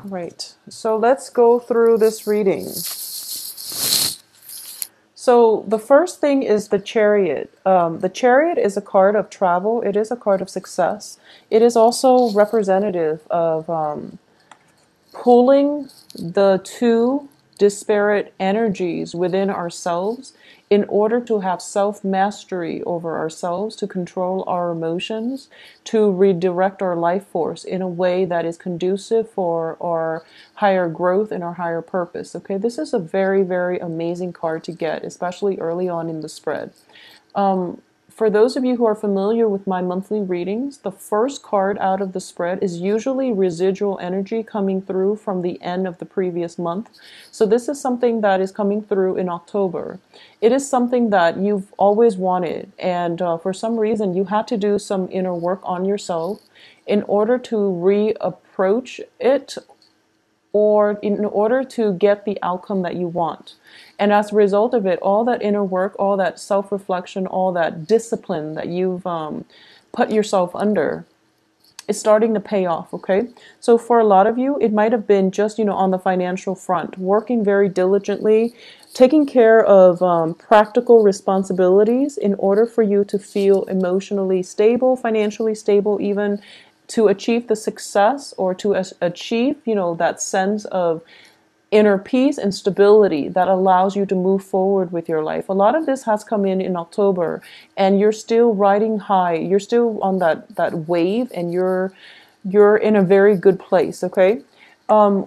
Right. So let's go through this reading. So the first thing is the Chariot. The Chariot is a card of travel. It is a card of success. It is also representative of pulling the two disparate energies within ourselves in order to have self-mastery over ourselves, to control our emotions, to redirect our life force in a way that is conducive for our higher growth and our higher purpose. Okay, this is a very, very amazing card to get, especially early on in the spread. For those of you who are familiar with my monthly readings, the first card out of the spread is usually residual energy coming through from the end of the previous month. So this is something that is coming through in October. It is something that you've always wanted, and for some reason you had to do some inner work on yourself in order to reapproach it or in order to get the outcome that you want. And as a result of it, all that inner work, all that self-reflection, all that discipline that you've put yourself under is starting to pay off, okay? So for a lot of you, it might have been just, on the financial front, working very diligently, taking care of practical responsibilities in order for you to feel emotionally stable, financially stable, even to achieve the success or to achieve, that sense of inner peace and stability that allows you to move forward with your life. A lot of this has come in October, and you're still riding high. You're still on that wave, and you're in a very good place, okay?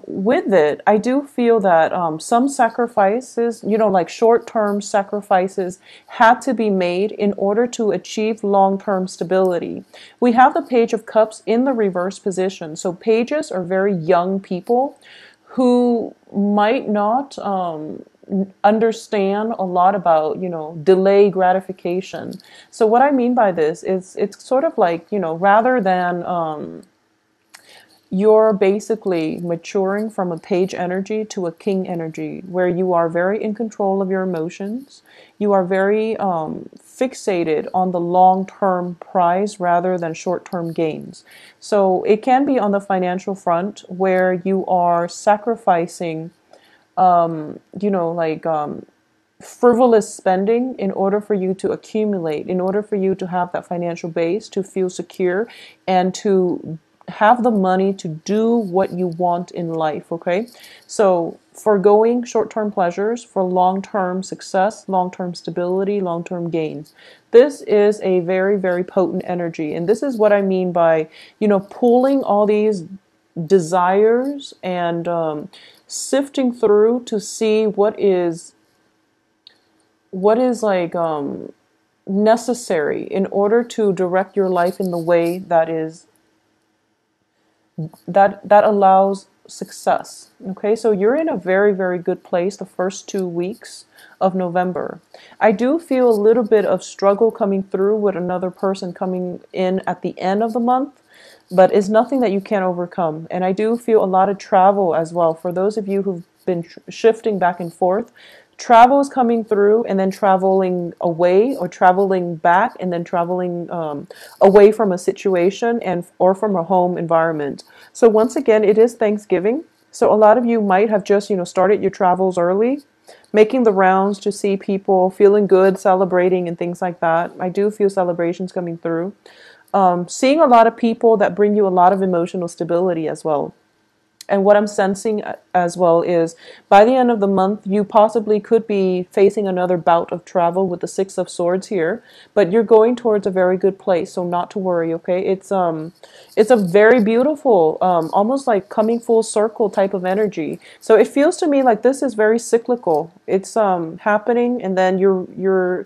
With it, I do feel that some sacrifices, like short-term sacrifices, had to be made in order to achieve long-term stability. We have the Page of Cups in the reverse position. So pages are very young people who might not understand a lot about, delay gratification. So what I mean by this is it's sort of like, rather than you're basically maturing from a page energy to a king energy, where you are very in control of your emotions. You are very fixated on the long-term prize rather than short-term gains. So it can be on the financial front where you are sacrificing, frivolous spending in order for you to accumulate, in order for you to have that financial base, to feel secure, and to have the money to do what you want in life, okay? So foregoing short-term pleasures for long-term success, long-term stability, long-term gains. This is a very, very potent energy. And this is what I mean by, pulling all these desires and sifting through to see what is like necessary in order to direct your life in the way that is that allows success. Okay, so you're in a very, very good place the first 2 weeks of November. I do feel a little bit of struggle coming through with another person coming in at the end of the month, but it's nothing that you can't overcome. And I do feel a lot of travel as well. For those of you who've been shifting back and forth, travel is coming through, and then traveling away or traveling back, and then traveling away from a situation and or from a home environment. So once again, it is Thanksgiving. So a lot of you might have just, started your travels early, making the rounds to see people, feeling good, celebrating and things like that. I do feel celebrations coming through. Seeing a lot of people that bring you a lot of emotional stability as well. And what I'm sensing as well is by the end of the month, you possibly could be facing another bout of travel with the Six of Swords here, but you're going towards a very good place, so not to worry, okay? It's a very beautiful, almost like coming full circle type of energy. So it feels to me like this is very cyclical. It's happening, and then you're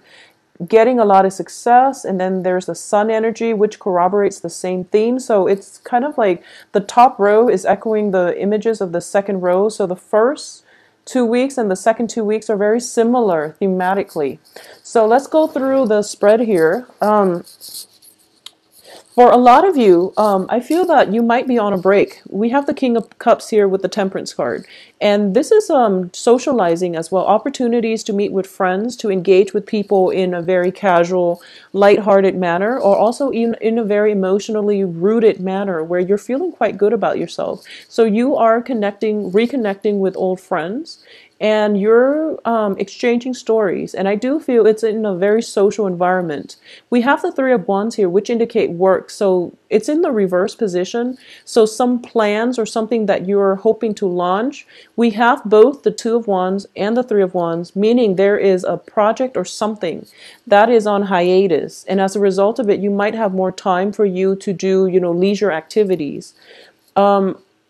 getting a lot of success, and then there's the sun energy, which corroborates the same theme. So it's kind of like the top row is echoing the images of the second row. So the first 2 weeks and the second 2 weeks are very similar thematically. So let's go through the spread here. For a lot of you, I feel that you might be on a break. We have the King of Cups here with the Temperance card. And this is socializing as well, opportunities to meet with friends, to engage with people in a very casual, lighthearted manner, or also in a very emotionally rooted manner where you're feeling quite good about yourself. So you are reconnecting with old friends, and you're exchanging stories. And I do feel it's in a very social environment. We have the Three of Wands here, which indicate work. So it's in the reverse position. So some plans or something that you're hoping to launch, we have both the Two of Wands and the Three of Wands, meaning there is a project or something that is on hiatus. And as a result of it, you might have more time for you to do, leisure activities.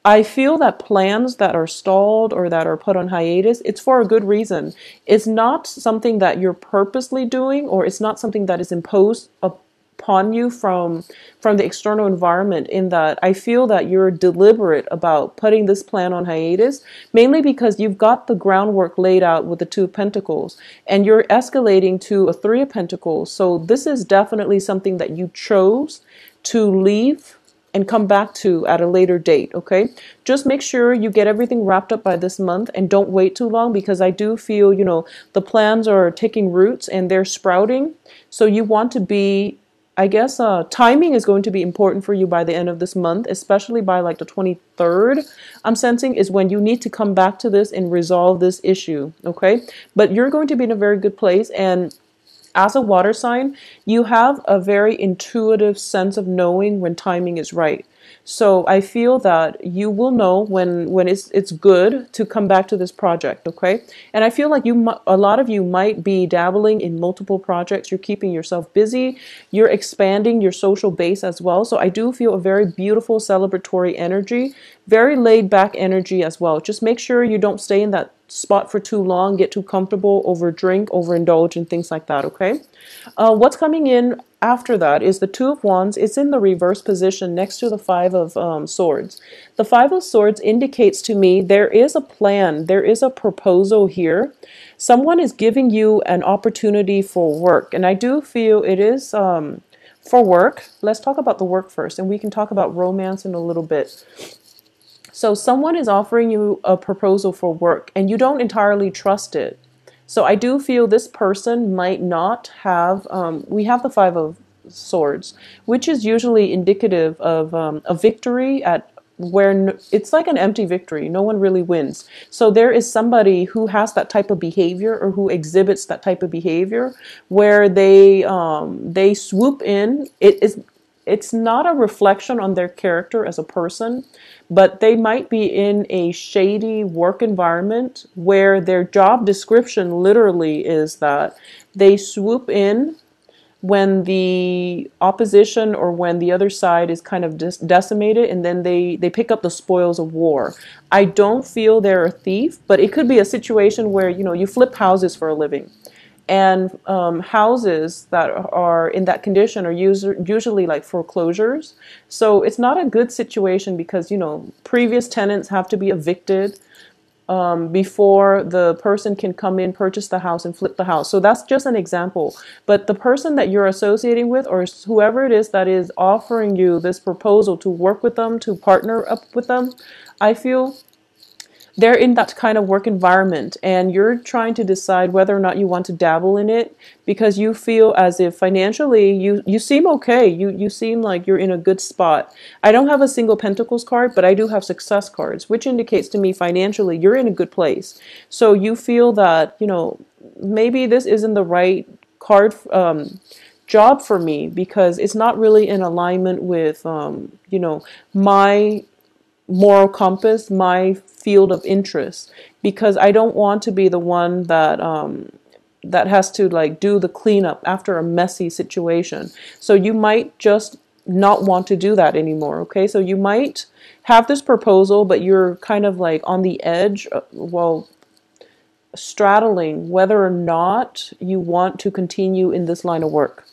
I feel that plans that are stalled or that are put on hiatus, it's for a good reason. It's not something that you're purposely doing, or it's not something that is imposed upon you from the external environment. In that, I feel that you're deliberate about putting this plan on hiatus, mainly because you've got the groundwork laid out with the Two of Pentacles, and you're escalating to a Three of Pentacles. So this is definitely something that you chose to leave and come back to at a later date, okay? Just make sure you get everything wrapped up by this month and don't wait too long, because I do feel, the plans are taking roots and they're sprouting. So you want to be, I guess, timing is going to be important for you by the end of this month, especially by like the 23rd, I'm sensing, is when you need to come back to this and resolve this issue, okay? But you're going to be in a very good place, and as a water sign, you have a very intuitive sense of knowing when timing is right. So I feel that you will know when it's good to come back to this project, okay? And I feel like a lot of you might be dabbling in multiple projects. You're keeping yourself busy. You're expanding your social base as well. So I do feel a very beautiful celebratory energy, very laid back energy as well. Just make sure you don't stay in that spot for too long, get too comfortable, overdrink, overindulge, and things like that, okay? What's coming in after that is the Two of Wands. It's in the reverse position next to the Five of Swords. The Five of Swords indicates to me there is a plan, there is a proposal here. Someone is giving you an opportunity for work, and I do feel it is for work. Let's talk about the work first, and we can talk about romance in a little bit. So someone is offering you a proposal for work, and you don't entirely trust it. So I do feel this person might not have, we have the Five of Swords, which is usually indicative of a victory at where it's like an empty victory. No one really wins. So there is somebody who has that type of behavior, or who exhibits that type of behavior, where they swoop in. It's not a reflection on their character as a person, but they might be in a shady work environment where their job description literally is that they swoop in when the opposition or when the other side is kind of decimated, and then they pick up the spoils of war. I don't feel they're a thief, but it could be a situation where, you flip houses for a living. And houses that are in that condition are usually like foreclosures. So it's not a good situation because, previous tenants have to be evicted before the person can come in, purchase the house, and flip the house. So that's just an example. But the person that you're associating with, or whoever it is that is offering you this proposal to work with them, to partner up with them, I feel they're in that kind of work environment, and you're trying to decide whether or not you want to dabble in it, because you feel as if financially you seem okay. You seem like you're in a good spot. I don't have a single Pentacles card, but I do have success cards, which indicates to me financially you're in a good place. So you feel that, maybe this isn't the right card job for me, because it's not really in alignment with my moral compass, my field of interest, because I don't want to be the one that that has to like do the cleanup after a messy situation. So you might just not want to do that anymore, okay? So you might have this proposal, but you're kind of like on the edge, straddling whether or not you want to continue in this line of work.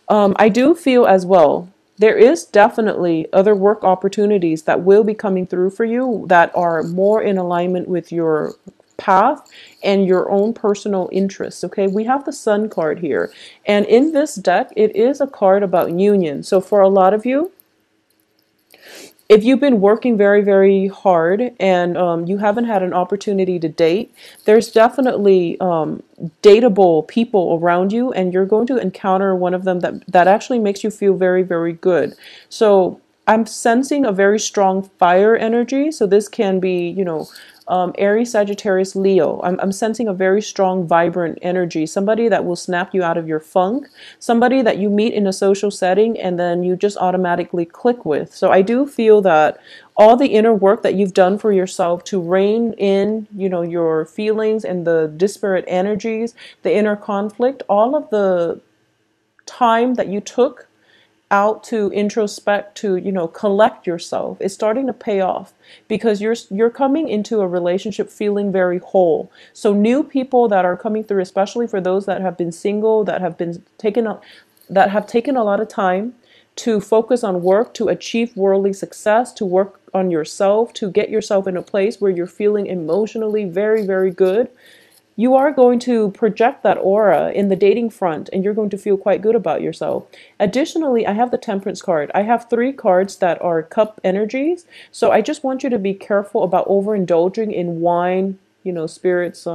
I do feel as well there is definitely other work opportunities that will be coming through for you that are more in alignment with your path and your own personal interests. Okay, we have the Sun card here, and in this deck it is a card about union. So for a lot of you, if you've been working very, very hard and you haven't had an opportunity to date, there's definitely dateable people around you, and you're going to encounter one of them that actually makes you feel very, very good. So I'm sensing a very strong fire energy. So this can be, Aries, Sagittarius, Leo. I'm sensing a very strong, vibrant energy. Somebody that will snap you out of your funk. Somebody that you meet in a social setting and then you just automatically click with. So I do feel that all the inner work that you've done for yourself to rein in, your feelings and the disparate energies, the inner conflict, all of the time that you took out to introspect, to collect yourself, is starting to pay off, because you're coming into a relationship feeling very whole. So new people that are coming through, especially for those that have been single, that have taken a lot of time to focus on work, to achieve worldly success, to work on yourself, to get yourself in a place where you're feeling emotionally very, very good. You are going to project that aura in the dating front, and you're going to feel quite good about yourself. Additionally, I have the Temperance card. I have 3 cards that are cup energies. So I just want you to be careful about overindulging in wine, spirits,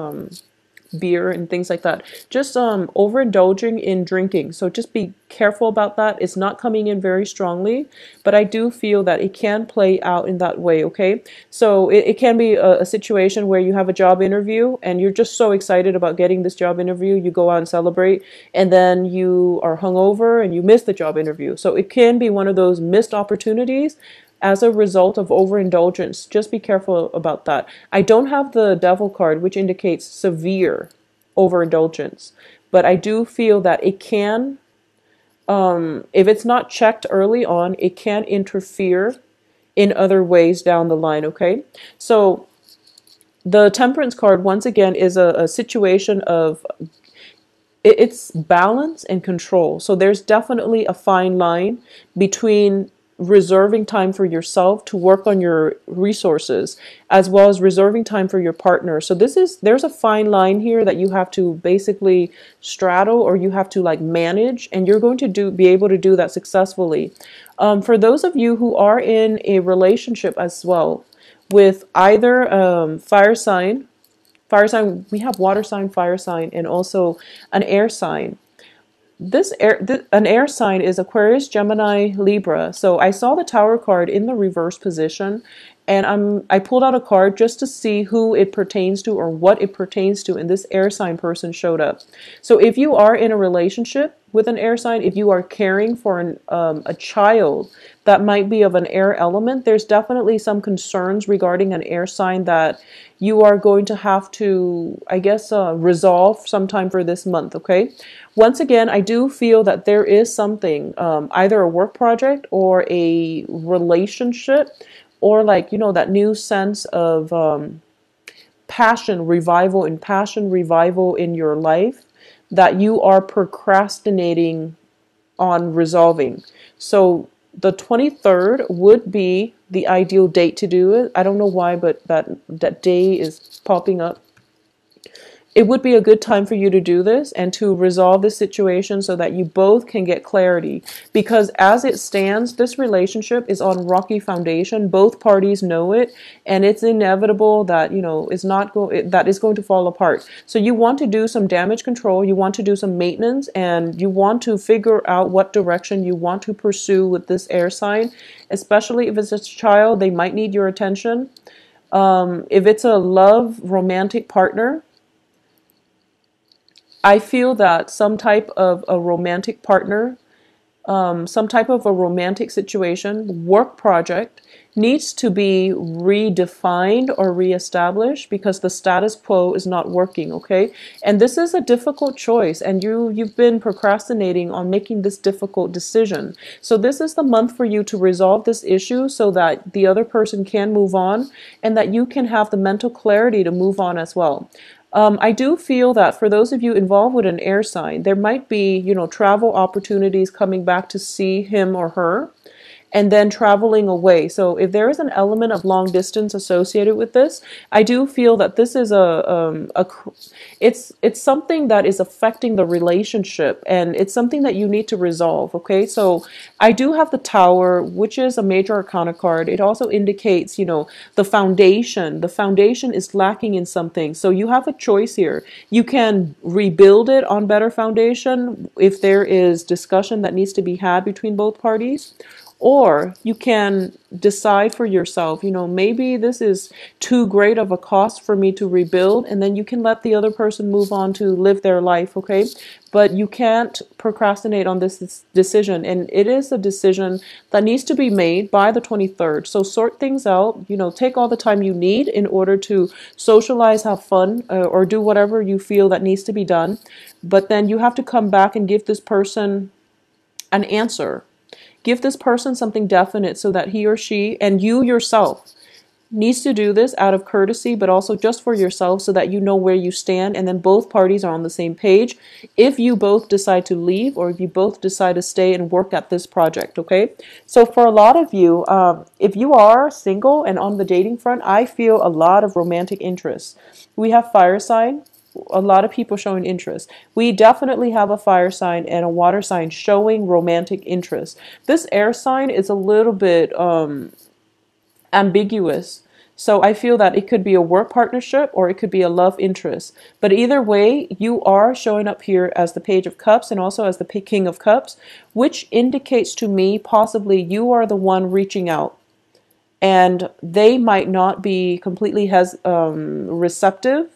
beer and things like that. Just overindulging in drinking. So just be careful about that. It's not coming in very strongly, but I do feel that it can play out in that way, okay? So it can be a situation where you have a job interview and you're just so excited about getting this job interview, you go out and celebrate, and then you are hungover and you miss the job interview. So it can be one of those missed opportunities as a result of overindulgence. Just be careful about that. I don't have the Devil card, which indicates severe overindulgence, but I do feel that it can, if it's not checked early on, it can interfere in other ways down the line, okay? So the Temperance card, once again, is a situation of, it's balance and control. So there's definitely a fine line between reserving time for yourself to work on your resources, as well as reserving time for your partner. So there's a fine line here that you have to basically straddle, or you have to manage, and you're going to be able to do that successfully. For those of you who are in a relationship as well with either fire sign, we have water sign, fire sign, and also an air sign. An air sign is Aquarius, Gemini, Libra. So I saw the Tower card in the reverse position, and I pulled out a card just to see who it pertains to or what it pertains to, and this air sign person showed up. So if you are in a relationship with an air sign, if you are caring for a child that might be of an air element, there's definitely some concerns regarding an air sign that you are going to have to, I guess, resolve sometime for this month, okay? Once again, I do feel that there is something, either a work project or a relationship, or that new sense of passion revival in your life that you are procrastinating on resolving. So the 23rd would be the ideal date to do it. I don't know why, but that day is popping up. It would be a good time for you to do this and to resolve this situation so that you both can get clarity. Because as it stands, this relationship is on rocky foundation. Both parties know it, and it's inevitable that, that is going to fall apart. So you want to do some damage control, you want to do some maintenance, and you want to figure out what direction you want to pursue with this air sign, especially if it's a child. They might need your attention. If it's a love romantic partner, I feel that some type of a romantic partner, some type of a romantic situation, work project, needs to be redefined or reestablished because the status quo is not working, okay? And this is a difficult choice, and you've been procrastinating on making this difficult decision. So this is the month for you to resolve this issue so that the other person can move on and that you can have the mental clarity to move on as well. I do feel that for those of you involved with an air sign, there might be, travel opportunities coming back to see him or her. and then traveling away. So if there is an element of long distance associated with this, I do feel that this is it's something that is affecting the relationship, and it's something that you need to resolve. Okay, so I do have the Tower, which is a major arcana card. It also indicates, the foundation. The foundation is lacking in something. So you have a choice here. You can rebuild it on better foundation if there is discussion that needs to be had between both parties. Or you can decide for yourself, maybe this is too great of a cost for me to rebuild, and then you can let the other person move on to live their life, okay? But you can't procrastinate on this decision, and it is a decision that needs to be made by the 23rd. So sort things out, take all the time you need in order to socialize, have fun, or do whatever you feel that needs to be done. But then you have to come back and give this person an answer. Give this person something definite so that he or she, and you yourself, needs to do this out of courtesy, but also just for yourself so that you know where you stand, and then both parties are on the same page if you both decide to leave or if you both decide to stay and work at this project, okay? So for a lot of you, if you are single and on the dating front, I feel a lot of romantic interest. We have fire sign. A lot of people showing interest. We definitely have a fire sign and a water sign showing romantic interest. This air sign is a little bit ambiguous. So I feel that it could be a work partnership or it could be a love interest. But either way, you are showing up here as the Page of Cups and also as the King of Cups, which indicates to me possibly you are the one reaching out. And they might not be completely receptive.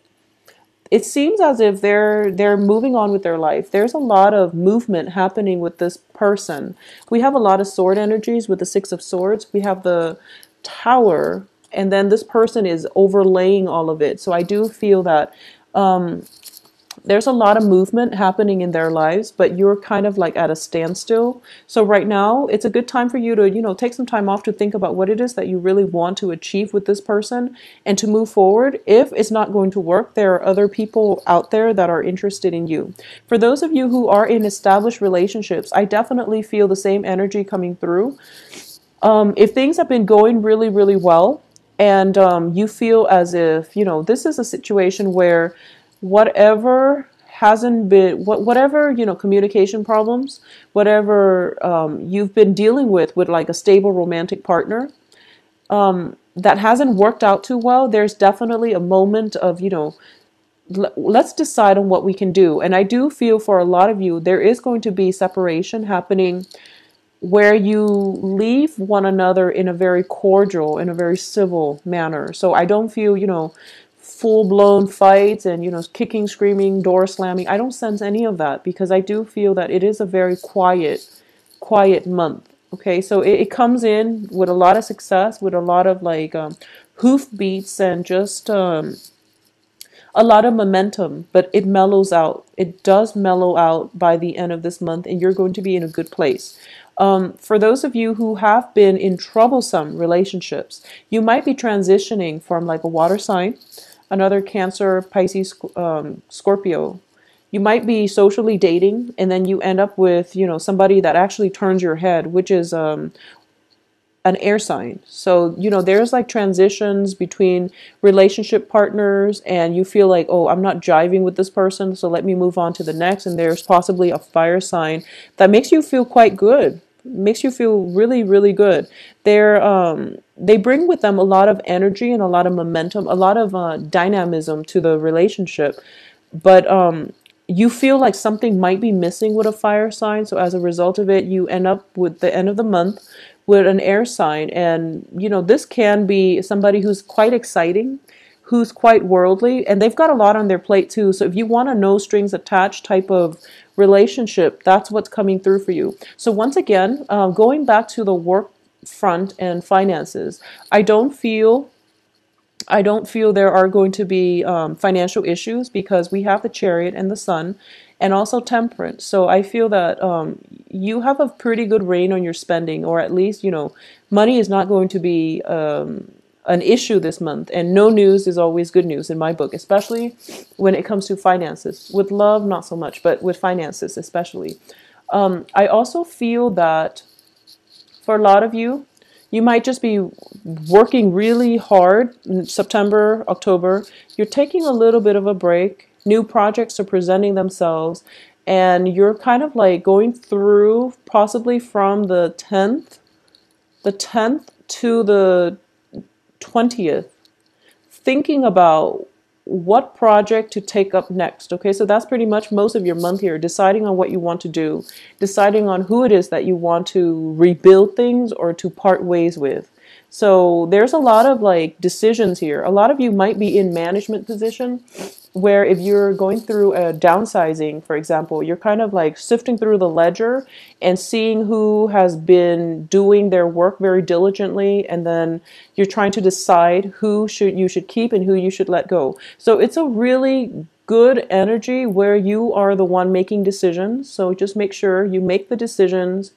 It seems as if they're moving on with their life. There's a lot of movement happening with this person. We have a lot of sword energies with the Six of Swords. We have the Tower, and then this person is overlaying all of it. So I do feel that there's a lot of movement happening in their lives, but you're kind of like at a standstill. So right now, it's a good time for you to, take some time off to think about what it is that you really want to achieve with this person and to move forward. If it's not going to work, there are other people out there that are interested in you. For those of you who are in established relationships, I definitely feel the same energy coming through. If things have been going really, really well, and you feel as if, this is a situation where whatever hasn't been, whatever, communication problems, whatever you've been dealing with like a stable romantic partner, that hasn't worked out too well, there's definitely a moment of, let's decide on what we can do. And I do feel for a lot of you, there is going to be separation happening where you leave one another in a very cordial, in a very civil manner. So I don't feel, full-blown fights and, kicking, screaming, door slamming. I don't sense any of that because I do feel that it is a very quiet month. Okay, so it comes in with a lot of success, with a lot of like hoof beats and just a lot of momentum, but it mellows out. It does mellow out by the end of this month, and you're going to be in a good place. For those of you who have been in troublesome relationships, you might be transitioning from like a water sign, another Cancer, Pisces, Scorpio. You might be socially dating, and then you end up with, somebody that actually turns your head, which is an air sign. So, there's like transitions between relationship partners, and you feel like, oh, I'm not jiving with this person, so let me move on to the next. And there's possibly a fire sign that makes you feel quite good, makes you feel really, really good. They bring with them a lot of energy and a lot of momentum, a lot of dynamism to the relationship. But you feel like something might be missing with a fire sign. So as a result of it, you end up with the end of the month with an air sign. And, this can be somebody who's quite exciting, who's quite worldly, and they've got a lot on their plate too. So if you want a no strings attached type of relationship, that's what's coming through for you. So once again, going back to the work front and finances, I don't feel there are going to be financial issues because we have the Chariot and the Sun and also Temperance. So I feel that you have a pretty good rein on your spending, or at least, money is not going to be an issue this month. And no news is always good news in my book, especially when it comes to finances. With love, not so much, but with finances especially. I also feel that For a lot of you, you might just be working really hard in September, October. You're taking a little bit of a break. New projects are presenting themselves, and you're kind of like going through possibly from the 10th to the 20th, thinking about what project to take up next. Okay, so that's pretty much most of your month here, deciding on what you want to do, deciding on who it is that you want to rebuild things or to part ways with. So there's a lot of like decisions here. A lot of you might be in management position where if you're going through a downsizing, for example, you're kind of like sifting through the ledger and seeing who has been doing their work very diligently, and then you're trying to decide who you should keep and who you should let go. So it's a really good energy where you are the one making decisions. So just make sure you make the decisions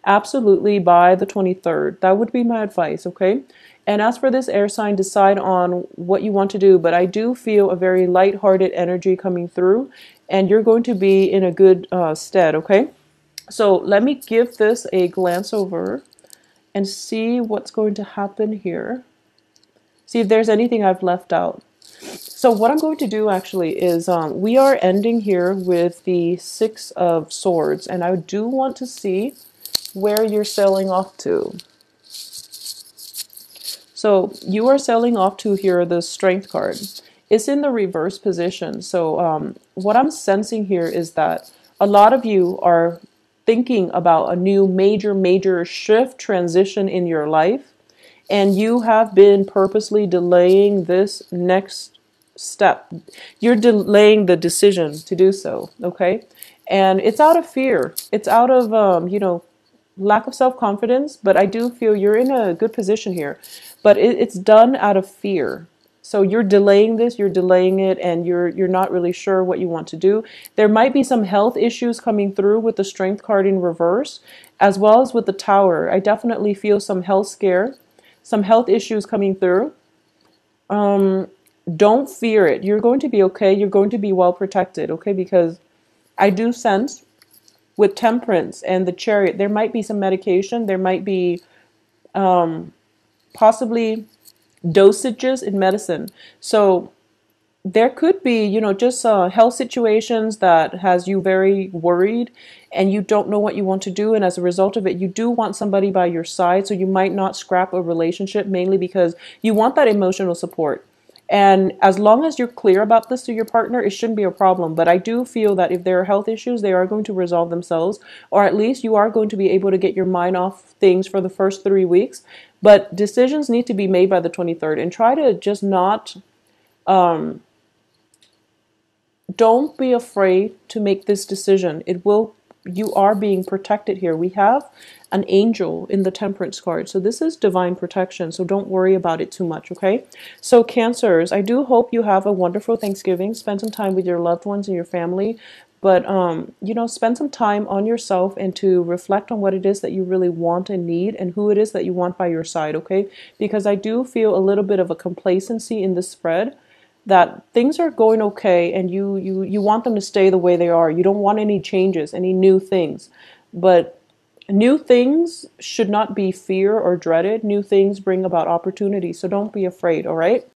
absolutely by the 23rd. That would be my advice, okay? And as for this air sign, decide on what you want to do. But I do feel a very lighthearted energy coming through, and you're going to be in a good stead, okay? So let me give this a glance over and see what's going to happen here. See if there's anything I've left out. So what I'm going to do actually is we are ending here with the Six of Swords, and I do want to see where you're sailing off to. So you are sailing off to here, the Strength card. It's in the reverse position. So what I'm sensing here is that a lot of you are thinking about a new major shift, transition in your life, and you have been purposely delaying this next step. You're delaying the decision to do so, okay? And it's out of fear. It's out of, lack of self-confidence, but I do feel you're in a good position here. But it's done out of fear. So you're delaying this, you're delaying it, and you're not really sure what you want to do. There might be some health issues coming through with the Strength card in reverse, as well as with the Tower. I definitely feel some health scare, some health issues coming through. Don't fear it. You're going to be okay. You're going to be well protected, okay? Because I do sense with Temperance and the Chariot, there might be some medication. There might be possibly dosages in medicine. So there could be, just health situations that has you very worried and you don't know what you want to do. And as a result of it, you do want somebody by your side. So you might not scrap a relationship, mainly because you want that emotional support. And as long as you're clear about this to your partner, it shouldn't be a problem. But I do feel that if there are health issues, they are going to resolve themselves, or at least you are going to be able to get your mind off things for the first 3 weeks. But decisions need to be made by the 23rd, and try to just not, don't be afraid to make this decision. You are being protected here. We have an angel in the Temperance card. So this is divine protection. So don't worry about it too much, okay? So Cancers, I do hope you have a wonderful Thanksgiving. Spend some time with your loved ones and your family. But, spend some time on yourself and to reflect on what it is that you really want and need and who it is that you want by your side, okay? Because I do feel a little bit of a complacency in this spread, that things are going okay and you want them to stay the way they are. You don't want any changes, any new things. But new things should not be fear or dreaded. New things bring about opportunity. So don't be afraid, all right?